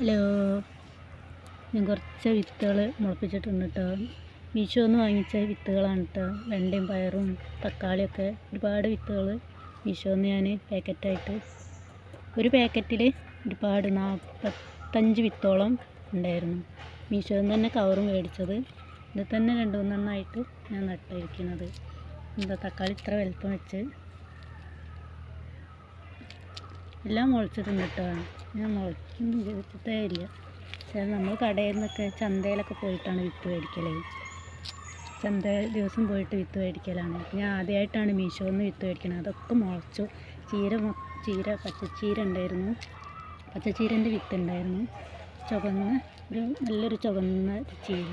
Hello, ഞാൻ കുറച്ച് വിത്തുകൾ മുളപ്പിച്ചിട്ടുണ്ട് കേട്ടോ. മീഷോന്ന് വാങ്ങിച്ച വിത്തുകളാണ് കേട്ടോ. വെണ്ടയും പയറും തക്കാളിയൊക്കെ ഒരുപാട് വിത്തുകൾ മീഷോന്ന് ഞാൻ പാക്കറ്റായിട്ട് ഒരു പാക്കറ്റിൽ ഒരുപാട് 45 വിത്തോളം ഉണ്ടായിരുന്നു. മീഷോന്ന് തന്നെ കവറും മേടിച്ചത്. ഇത് തന്നെ 2-3 എണ്ണമായിട്ട് ഞാൻ നട്ടിരിക്കുന്നത്. എന്താ തക്കാളി ഇത്ര വലുപ്പം വെച്ച് എല്ലാം മുളച്ചിട്ടുണ്ട് കേട്ടോ. ഞാൻ മുളയ്ക്കൊന്നും ചെയ്തിട്ടേ ഇല്ല. പക്ഷേ നമ്മൾ കടയിൽ നിന്നൊക്കെ ചന്തയിലൊക്കെ പോയിട്ടാണ് വിത്ത് മേടിക്കലേ. ചന്ത ദിവസം പോയിട്ട് വിത്ത് മേടിക്കലാണ്. ഞാൻ ആദ്യമായിട്ടാണ് മീഷോന്ന് വിത്ത് മേടിക്കുന്നത്. അതൊക്കെ മുളച്ചു. പച്ചച്ചീര ഉണ്ടായിരുന്നു. പച്ചച്ചീരൻ്റെ വിത്ത് ഉണ്ടായിരുന്നു. നല്ലൊരു ചുവന്ന ചീര,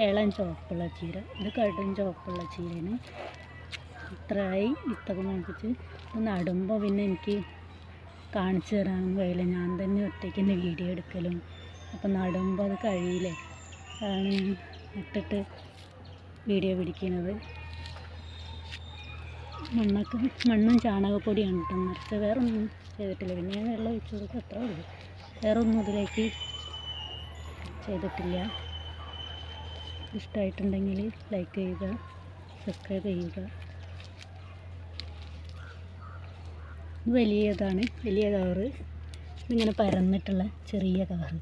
ഇളം ചുവപ്പുള്ള ചീര. ഇത് കടും ചുവപ്പുള്ള ചീരയാണ്. ഇത്രയായി വിത്തൊക്കെ മുളപ്പിച്ച് നടുമ്പോൾ പിന്നെ എനിക്ക് കാണിച്ചു തരാനൊന്നും കഴിയില്ല. ഞാൻ തന്നെ ഒറ്റയ്ക്ക് തന്നെ വീഡിയോ എടുക്കലും അപ്പം നടുമ്പോൾ അത് കഴിയില്ലേ. അതാണ് ഞാൻ നട്ടിട്ട് വീഡിയോ പിടിക്കുന്നത്. മണ്ണും ചാണകപ്പൊടിയാണ് കേട്ടോ നിറച്ച്. വേറെ ഒന്നും ചെയ്തിട്ടില്ല. പിന്നെ ഞാൻ വെള്ളം ഒഴിച്ചു കൊടുക്കും, അത്രേ ഉള്ളൂ. വേറെ ഒന്നും ഇതിലേക്ക് ചെയ്തിട്ടില്ല. ഇഷ്ടമായിട്ടുണ്ടെങ്കിൽ ലൈക്ക് ചെയ്യുക, സബ്സ്ക്രൈബ് ചെയ്യുക. വലിയതാണ്, വലിയ കവറ്. ഇതിങ്ങനെ പരന്നിട്ടുള്ള ചെറിയ കവറ്.